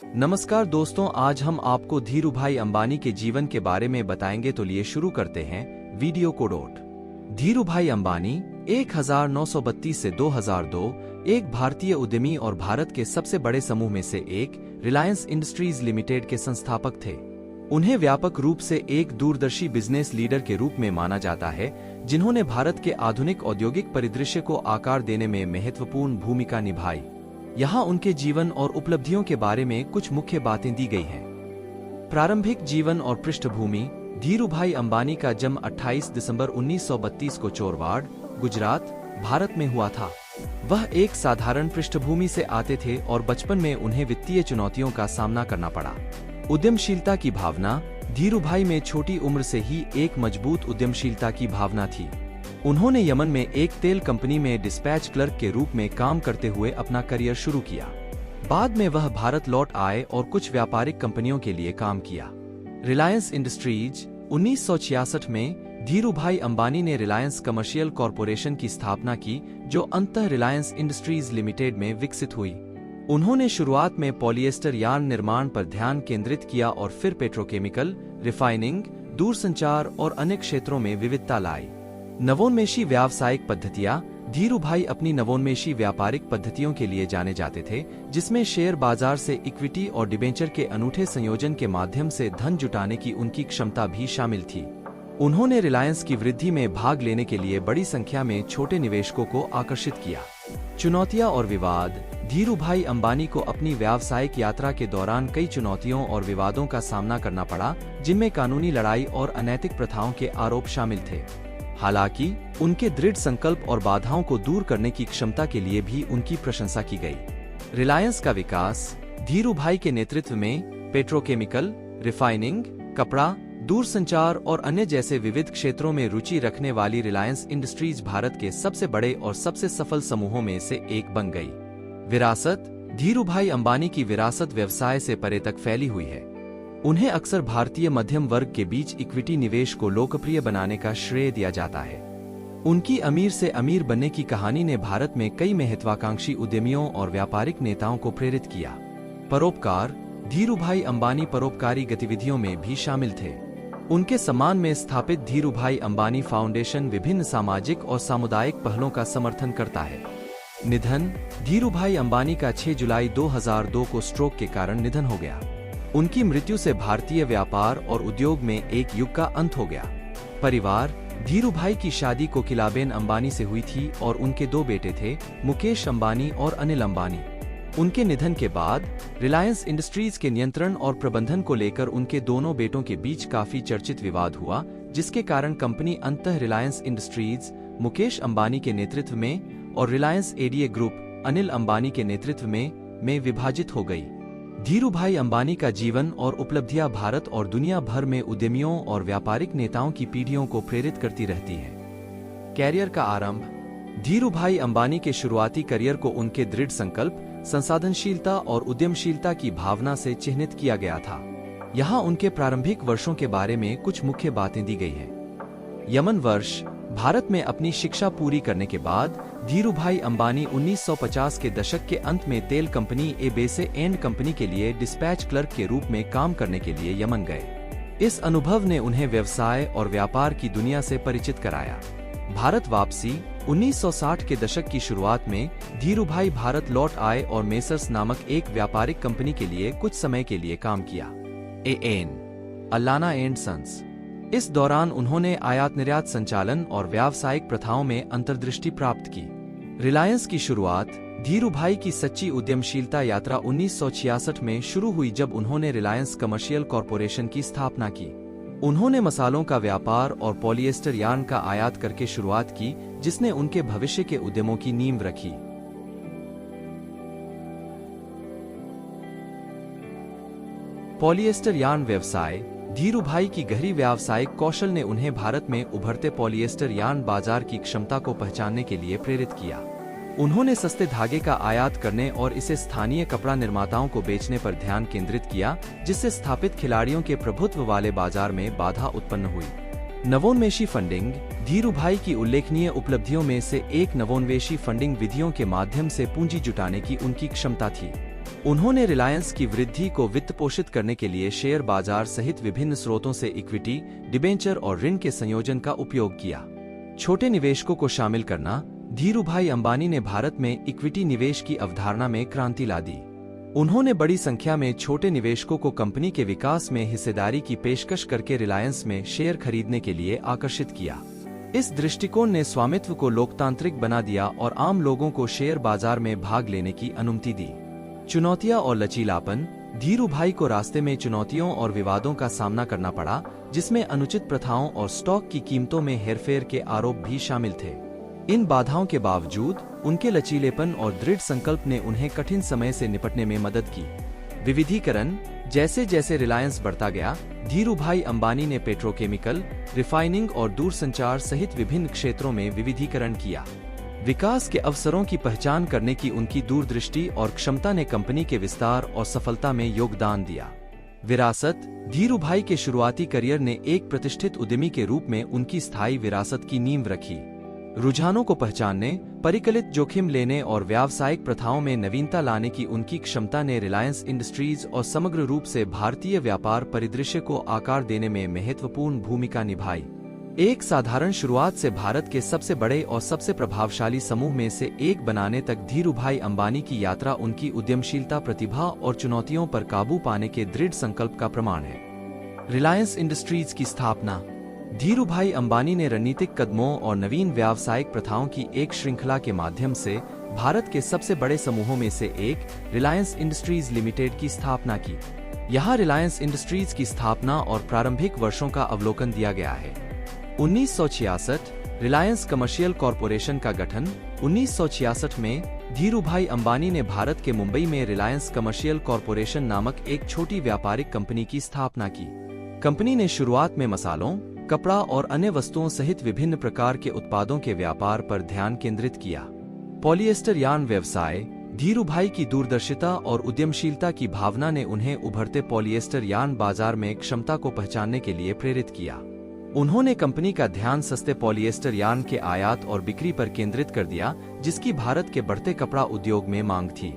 नमस्कार दोस्तों, आज हम आपको धीरूभाई अंबानी के जीवन के बारे में बताएंगे। तो लिए शुरू करते हैं वीडियो को। धीरूभाई अंबानी 1932 से 2002 एक भारतीय उद्यमी और भारत के सबसे बड़े समूह में से एक रिलायंस इंडस्ट्रीज लिमिटेड के संस्थापक थे। उन्हें व्यापक रूप से एक दूरदर्शी बिजनेस लीडर के रूप में माना जाता है, जिन्होंने भारत के आधुनिक औद्योगिक परिदृश्य को आकार देने में महत्वपूर्ण भूमिका निभाई। यहाँ उनके जीवन और उपलब्धियों के बारे में कुछ मुख्य बातें दी गई हैं। प्रारंभिक जीवन और पृष्ठभूमि। धीरूभाई अंबानी का जन्म 28 दिसंबर 1932 को चोरवाड़, गुजरात, भारत में हुआ था। वह एक साधारण पृष्ठभूमि से आते थे और बचपन में उन्हें वित्तीय चुनौतियों का सामना करना पड़ा। उद्यमशीलता की भावना। धीरूभाई में छोटी उम्र से ही एक मजबूत उद्यमशीलता की भावना थी। उन्होंने यमन में एक तेल कंपनी में डिस्पैच क्लर्क के रूप में काम करते हुए अपना करियर शुरू किया। बाद में वह भारत लौट आए और कुछ व्यापारिक कंपनियों के लिए काम किया। रिलायंस इंडस्ट्रीज 1966 में धीरूभाई अंबानी ने रिलायंस कमर्शियल कॉरपोरेशन की स्थापना की, जो अंततः रिलायंस इंडस्ट्रीज लिमिटेड में विकसित हुई। उन्होंने शुरुआत में पॉलिएस्टर यार्न निर्माण पर ध्यान केंद्रित किया और फिर पेट्रोकेमिकल, रिफाइनिंग, दूरसंचार और अन्य क्षेत्रों में विविधता लाई। नवोन्मेषी व्यावसायिक पद्धतियां। धीरूभाई अपनी नवोन्मेषी व्यापारिक पद्धतियों के लिए जाने जाते थे, जिसमें शेयर बाजार से इक्विटी और डिबेंचर के अनूठे संयोजन के माध्यम से धन जुटाने की उनकी क्षमता भी शामिल थी। उन्होंने रिलायंस की वृद्धि में भाग लेने के लिए बड़ी संख्या में छोटे निवेशकों को आकर्षित किया। चुनौतियां और विवाद। धीरूभाई अंबानी को अपनी व्यावसायिक यात्रा के दौरान कई चुनौतियों और विवादों का सामना करना पड़ा, जिनमें कानूनी लड़ाई और अनैतिक प्रथाओं के आरोप शामिल थे। हालांकि उनके दृढ़ संकल्प और बाधाओं को दूर करने की क्षमता के लिए भी उनकी प्रशंसा की गई। रिलायंस का विकास। धीरूभाई के नेतृत्व में पेट्रोकेमिकल, रिफाइनिंग, कपड़ा, दूरसंचार और अन्य जैसे विविध क्षेत्रों में रुचि रखने वाली रिलायंस इंडस्ट्रीज भारत के सबसे बड़े और सबसे सफल समूहों में से एक बन गई। विरासत। धीरूभाई अंबानी की विरासत व्यवसाय से परे तक फैली हुई है। उन्हें अक्सर भारतीय मध्यम वर्ग के बीच इक्विटी निवेश को लोकप्रिय बनाने का श्रेय दिया जाता है। उनकी अमीर से अमीर बनने की कहानी ने भारत में कई महत्वाकांक्षी उद्यमियों और व्यापारिक नेताओं को प्रेरित किया। परोपकार। धीरूभाई अंबानी परोपकारी गतिविधियों में भी शामिल थे। उनके सम्मान में स्थापित धीरूभाई अंबानी फाउंडेशन विभिन्न सामाजिक और सामुदायिक पहलों का समर्थन करता है। निधन। धीरूभाई अंबानी का 6 जुलाई 2002 को स्ट्रोक के कारण निधन हो गया। उनकी मृत्यु से भारतीय व्यापार और उद्योग में एक युग का अंत हो गया। परिवार। धीरूभाई की शादी कोकिलाबेन अंबानी से हुई थी और उनके 2 बेटे थे, मुकेश अंबानी और अनिल अंबानी। उनके निधन के बाद रिलायंस इंडस्ट्रीज के नियंत्रण और प्रबंधन को लेकर उनके दोनों बेटों के बीच काफी चर्चित विवाद हुआ, जिसके कारण कंपनी अंततः रिलायंस इंडस्ट्रीज मुकेश अंबानी के नेतृत्व में और रिलायंस एडीए ग्रुप अनिल अंबानी के नेतृत्व में विभाजित हो गई। धीरूभाई अंबानी का जीवन और उपलब्धियां भारत और दुनिया भर में उद्यमियों और व्यापारिक नेताओं की पीढ़ियों को प्रेरित करती रहती हैं। कैरियर का आरंभ। धीरूभाई अंबानी के शुरुआती करियर को उनके दृढ़ संकल्प, संसाधनशीलता और उद्यमशीलता की भावना से चिह्नित किया गया था। यहाँ उनके प्रारंभिक वर्षों के बारे में कुछ मुख्य बातें दी गई हैं। यमन वर्ष। भारत में अपनी शिक्षा पूरी करने के बाद धीरूभाई अंबानी 1950 के दशक के अंत में तेल कंपनी एबेसे एंड कंपनी के लिए डिस्पैच क्लर्क के रूप में काम करने के लिए यमन गए। इस अनुभव ने उन्हें व्यवसाय और व्यापार की दुनिया से परिचित कराया। भारत वापसी। 1960 के दशक की शुरुआत में धीरूभाई भारत लौट आए और मेसर्स नामक एक व्यापारिक कंपनी के लिए कुछ समय के लिए काम किया। Allana and sons. इस दौरान उन्होंने आयात निर्यात संचालन और व्यावसायिक प्रथाओं में अंतर्दृष्टि प्राप्त की। रिलायंस की शुरुआत। धीरूभाई की सच्ची उद्यमशीलता यात्रा 1966 में शुरू हुई, जब उन्होंने रिलायंस कमर्शियल कॉरपोरेशन की स्थापना की। उन्होंने मसालों का व्यापार और पॉलिएस्टर यार्न का आयात करके शुरुआत की, जिसने उनके भविष्य के उद्यमों की नींव रखी। पॉलिएस्टर यार्न व्यवसाय। धीरूभाई की गहरी व्यावसायिक कौशल ने उन्हें भारत में उभरते पॉलिएस्टर यार्न बाजार की क्षमता को पहचानने के लिए प्रेरित किया। उन्होंने सस्ते धागे का आयात करने और इसे स्थानीय कपड़ा निर्माताओं को बेचने पर ध्यान केंद्रित किया, जिससे स्थापित खिलाड़ियों के प्रभुत्व वाले बाजार में बाधा उत्पन्न हुई। नवोन्मेषी फंडिंग। धीरूभाई की उल्लेखनीय उपलब्धियों में से एक नवोन्मेषी फंडिंग विधियों के माध्यम से पूंजी जुटाने की उनकी क्षमता थी। उन्होंने रिलायंस की वृद्धि को वित्त पोषित करने के लिए शेयर बाजार सहित विभिन्न स्रोतों से इक्विटी, डिबेंचर और ऋण के संयोजन का उपयोग किया। छोटे निवेशकों को शामिल करना। धीरूभाई अंबानी ने भारत में इक्विटी निवेश की अवधारणा में क्रांति ला दी। उन्होंने बड़ी संख्या में छोटे निवेशकों को कंपनी के विकास में हिस्सेदारी की पेशकश करके रिलायंस में शेयर खरीदने के लिए आकर्षित किया। इस दृष्टिकोण ने स्वामित्व को लोकतांत्रिक बना दिया और आम लोगों को शेयर बाजार में भाग लेने की अनुमति दी। चुनौतियां और लचीलापन। धीरूभाई को रास्ते में चुनौतियों और विवादों का सामना करना पड़ा, जिसमें अनुचित प्रथाओं और स्टॉक की कीमतों में हेरफेर के आरोप भी शामिल थे। इन बाधाओं के बावजूद उनके लचीलेपन और दृढ़ संकल्प ने उन्हें कठिन समय से निपटने में मदद की। विविधीकरण। जैसे जैसे रिलायंस बढ़ता गया, धीरूभाई अंबानी ने पेट्रोकेमिकल, रिफाइनिंग और दूरसंचार सहित विभिन्न क्षेत्रों में विविधीकरण किया। विकास के अवसरों की पहचान करने की उनकी दूरदृष्टि और क्षमता ने कंपनी के विस्तार और सफलता में योगदान दिया। विरासत। धीरूभाई के शुरुआती करियर ने एक प्रतिष्ठित उद्यमी के रूप में उनकी स्थायी विरासत की नींव रखी। रुझानों को पहचानने, परिकलित जोखिम लेने और व्यावसायिक प्रथाओं में नवीनता लाने की उनकी क्षमता ने रिलायंस इंडस्ट्रीज और समग्र रूप से भारतीय व्यापार परिदृश्य को आकार देने में महत्वपूर्ण भूमिका निभाई। एक साधारण शुरुआत से भारत के सबसे बड़े और सबसे प्रभावशाली समूह में से एक बनाने तक धीरूभाई अंबानी की यात्रा उनकी उद्यमशीलता, प्रतिभा और चुनौतियों पर काबू पाने के दृढ़ संकल्प का प्रमाण है। रिलायंस इंडस्ट्रीज की स्थापना। धीरूभाई अंबानी ने रणनीतिक कदमों और नवीन व्यावसायिक प्रथाओं की एक श्रृंखला के माध्यम से भारत के सबसे बड़े समूहों में से एक रिलायंस इंडस्ट्रीज लिमिटेड की स्थापना की। यहाँ रिलायंस इंडस्ट्रीज की स्थापना और प्रारंभिक वर्षों का अवलोकन दिया गया है। 1966 रिलायंस कमर्शियल कॉरपोरेशन का गठन। 1966 में धीरूभाई अंबानी ने भारत के मुंबई में रिलायंस कमर्शियल कॉरपोरेशन नामक एक छोटी व्यापारिक कंपनी की स्थापना की। कंपनी ने शुरुआत में मसालों, कपड़ा और अन्य वस्तुओं सहित विभिन्न प्रकार के उत्पादों के व्यापार पर ध्यान केंद्रित किया। पॉलिएस्टर यार्न व्यवसाय। धीरूभाई की दूरदर्शिता और उद्यमशीलता की भावना ने उन्हें उभरते पॉलिएस्टर यार्न बाजार में क्षमता को पहचानने के लिए प्रेरित किया। उन्होंने कंपनी का ध्यान सस्ते पॉलिएस्टर यार्न के आयात और बिक्री पर केंद्रित कर दिया, जिसकी भारत के बढ़ते कपड़ा उद्योग में मांग थी।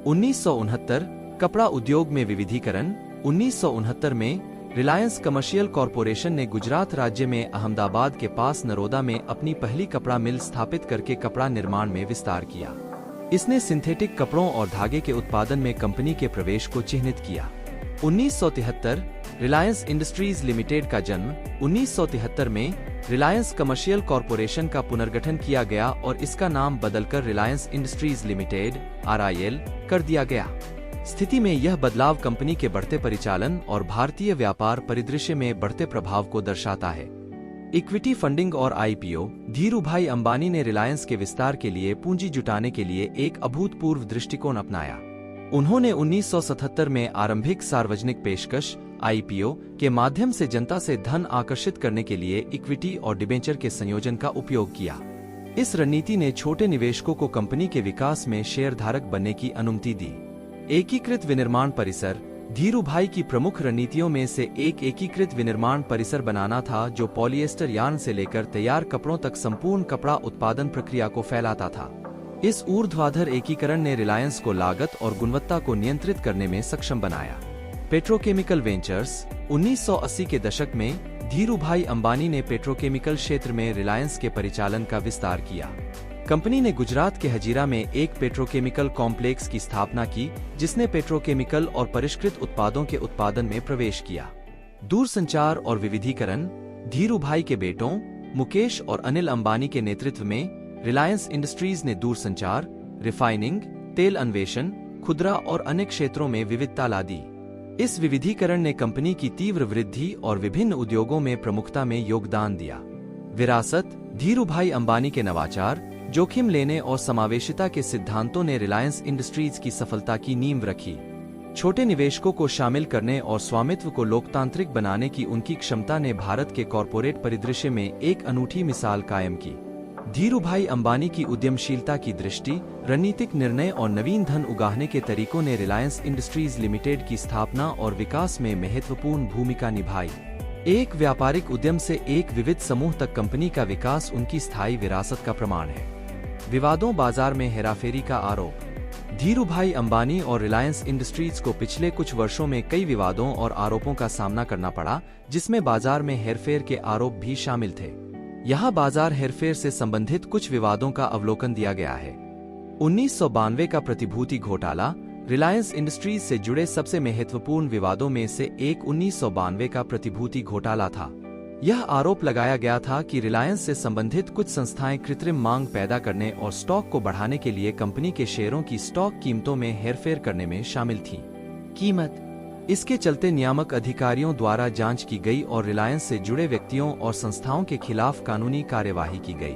1969 कपड़ा उद्योग में विविधीकरण। 1969 में रिलायंस कमर्शियल कॉरपोरेशन ने गुजरात राज्य में अहमदाबाद के पास नरोदा में अपनी पहली कपड़ा मिल स्थापित करके कपड़ा निर्माण में विस्तार किया। इसने सिंथेटिक कपड़ों और धागे के उत्पादन में कंपनी के प्रवेश को चिह्नित किया। 1973 रिलायंस इंडस्ट्रीज लिमिटेड का जन्म। 1973 में रिलायंस कमर्शियल कॉरपोरेशन का पुनर्गठन किया गया और इसका नाम बदलकर रिलायंस इंडस्ट्रीज लिमिटेड (RIL) कर दिया गया। स्थिति में यह बदलाव कंपनी के बढ़ते परिचालन और भारतीय व्यापार परिदृश्य में बढ़ते प्रभाव को दर्शाता है। इक्विटी फंडिंग और IPO। धीरूभाई अंबानी ने रिलायंस के विस्तार के लिए पूंजी जुटाने के लिए एक अभूतपूर्व दृष्टिकोण अपनाया। उन्होंने 1977 में आरंभिक सार्वजनिक पेशकश IPO के माध्यम से जनता से धन आकर्षित करने के लिए इक्विटी और डिबेंचर के संयोजन का उपयोग किया। इस रणनीति ने छोटे निवेशकों को कंपनी के विकास में शेयरधारक बनने की अनुमति दी। एकीकृत विनिर्माण परिसर। धीरूभाई की प्रमुख रणनीतियों में से एक एकीकृत विनिर्माण परिसर बनाना था, जो पॉलिएस्टर यार्न से लेकर तैयार कपड़ों तक संपूर्ण कपड़ा उत्पादन प्रक्रिया को फैलाता था। इस ऊर्ध्वाधर एकीकरण ने रिलायंस को लागत और गुणवत्ता को नियंत्रित करने में सक्षम बनाया। Petrochemical ventures. 1980 के दशक में धीरूभाई अंबानी ने पेट्रोकेमिकल क्षेत्र में रिलायंस के परिचालन का विस्तार किया। कंपनी ने गुजरात के हजीरा में एक पेट्रोकेमिकल कॉम्प्लेक्स की स्थापना की, जिसने पेट्रोकेमिकल और परिष्कृत उत्पादों के उत्पादन में प्रवेश किया। दूरसंचार और विविधीकरण। धीरूभाई के बेटों मुकेश और अनिल अंबानी के नेतृत्व में रिलायंस इंडस्ट्रीज ने दूरसंचार, रिफाइनिंग, तेल अन्वेषण, खुदरा और अन्य क्षेत्रों में विविधता ला दी। इस विविधीकरण ने कंपनी की तीव्र वृद्धि और विभिन्न उद्योगों में प्रमुखता में योगदान दिया। विरासत। धीरूभाई अंबानी के नवाचार, जोखिम लेने और समावेशिता के सिद्धांतों ने रिलायंस इंडस्ट्रीज की सफलता की नींव रखी। छोटे निवेशकों को शामिल करने और स्वामित्व को लोकतांत्रिक बनाने की उनकी क्षमता ने भारत के कॉरपोरेट परिदृश्य में एक अनूठी मिसाल कायम की। धीरूभाई अंबानी की उद्यमशीलता की दृष्टि, रणनीतिक निर्णय और नवीन धन उगाहने के तरीकों ने रिलायंस इंडस्ट्रीज लिमिटेड की स्थापना और विकास में महत्वपूर्ण भूमिका निभाई। एक व्यापारिक उद्यम से एक विविध समूह तक कंपनी का विकास उनकी स्थायी विरासत का प्रमाण है। विवादों। बाजार में हेराफेरी का आरोप। धीरूभाई अंबानी और रिलायंस इंडस्ट्रीज को पिछले कुछ वर्षों में कई विवादों और आरोपों का सामना करना पड़ा, जिसमें बाजार में हेरफेर के आरोप भी शामिल थे। यहाँ बाजार हेरफेर से संबंधित कुछ विवादों का अवलोकन दिया गया है। 1992 का प्रतिभूति घोटाला रिलायंस इंडस्ट्रीज से जुड़े सबसे महत्वपूर्ण विवादों में से एक 1992 का प्रतिभूति घोटाला था। यह आरोप लगाया गया था कि रिलायंस से संबंधित कुछ संस्थाएं कृत्रिम मांग पैदा करने और स्टॉक को बढ़ाने के लिए कंपनी के शेयरों की स्टॉक कीमतों में हेरफेर करने में शामिल थीं। कीमत इसके चलते नियामक अधिकारियों द्वारा जांच की गई और रिलायंस से जुड़े व्यक्तियों और संस्थाओं के खिलाफ कानूनी कार्यवाही की गई।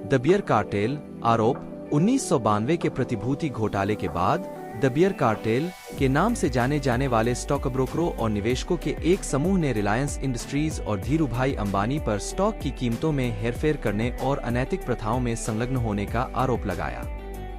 द बियर कार्टेल आरोप 1992 के प्रतिभूति घोटाले के बाद द बियर कार्टेल के नाम से जाने जाने वाले स्टॉक ब्रोकरों और निवेशकों के एक समूह ने रिलायंस इंडस्ट्रीज और धीरूभाई अंबानी पर स्टॉक की कीमतों में हेरफेर करने और अनैतिक प्रथाओं में संलग्न होने का आरोप लगाया।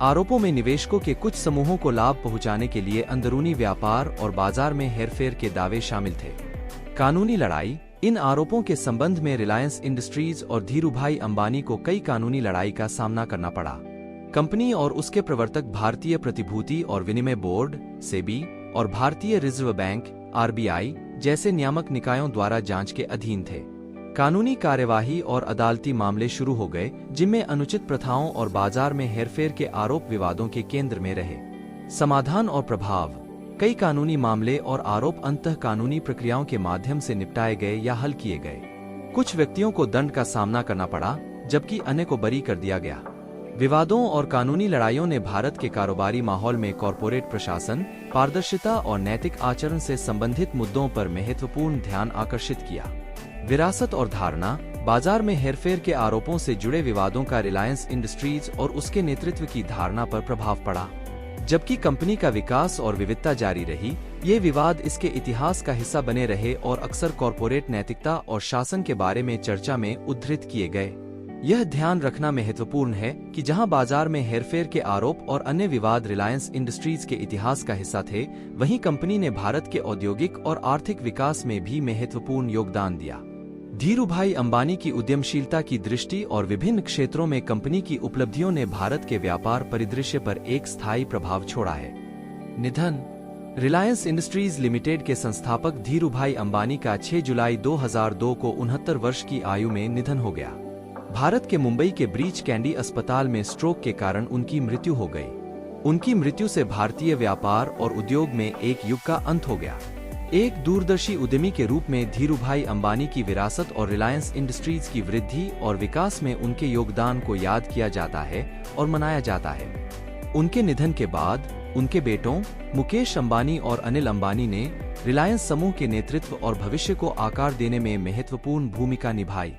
आरोपों में निवेशकों के कुछ समूहों को लाभ पहुंचाने के लिए अंदरूनी व्यापार और बाजार में हेरफेर के दावे शामिल थे। कानूनी लड़ाई इन आरोपों के संबंध में रिलायंस इंडस्ट्रीज और धीरूभाई अंबानी को कई कानूनी लड़ाई का सामना करना पड़ा। कंपनी और उसके प्रवर्तक भारतीय प्रतिभूति और विनिमय बोर्ड सेबी और भारतीय रिजर्व बैंक आरबीआई जैसे नियामक निकायों द्वारा जांच के अधीन थे। कानूनी कार्यवाही और अदालती मामले शुरू हो गए, जिनमें अनुचित प्रथाओं और बाजार में हेरफेर के आरोप विवादों के केंद्र में रहे। समाधान और प्रभाव कई कानूनी मामले और आरोप अंतः कानूनी प्रक्रियाओं के माध्यम से निपटाए गए या हल किए गए। कुछ व्यक्तियों को दंड का सामना करना पड़ा, जबकि अन्य को बरी कर दिया गया। विवादों और कानूनी लड़ाइयों ने भारत के कारोबारी माहौल में कॉरपोरेट प्रशासन, पारदर्शिता और नैतिक आचरण से संबंधित मुद्दों पर महत्वपूर्ण ध्यान आकर्षित किया। विरासत और धारणा बाजार में हेरफेर के आरोपों से जुड़े विवादों का रिलायंस इंडस्ट्रीज और उसके नेतृत्व की धारणा पर प्रभाव पड़ा। जबकि कंपनी का विकास और विविधता जारी रही, ये विवाद इसके इतिहास का हिस्सा बने रहे और अक्सर कॉरपोरेट नैतिकता और शासन के बारे में चर्चा में उद्धृत किए गए। यह ध्यान रखना महत्वपूर्ण है कि जहां बाजार में हेरफेर के आरोप और अन्य विवाद रिलायंस इंडस्ट्रीज के इतिहास का हिस्सा थे, वहीं कंपनी ने भारत के औद्योगिक और आर्थिक विकास में भी महत्वपूर्ण योगदान दिया। धीरूभाई अंबानी की उद्यमशीलता की दृष्टि और विभिन्न क्षेत्रों में कंपनी की उपलब्धियों ने भारत के व्यापार परिदृश्य पर एक स्थायी प्रभाव छोड़ा है। निधन रिलायंस इंडस्ट्रीज लिमिटेड के संस्थापक धीरूभाई अंबानी का 6 जुलाई 2002 को 69 वर्ष की आयु में निधन हो गया। भारत के मुंबई के ब्रीच कैंडी अस्पताल में स्ट्रोक के कारण उनकी मृत्यु हो गई। उनकी मृत्यु से भारतीय व्यापार और उद्योग में एक युग का अंत हो गया। एक दूरदर्शी उद्यमी के रूप में धीरूभाई अंबानी की विरासत और रिलायंस इंडस्ट्रीज की वृद्धि और विकास में उनके योगदान को याद किया जाता है और मनाया जाता है। उनके निधन के बाद उनके बेटों मुकेश अंबानी और अनिल अंबानी ने रिलायंस समूह के नेतृत्व और भविष्य को आकार देने में महत्वपूर्ण भूमिका निभाई।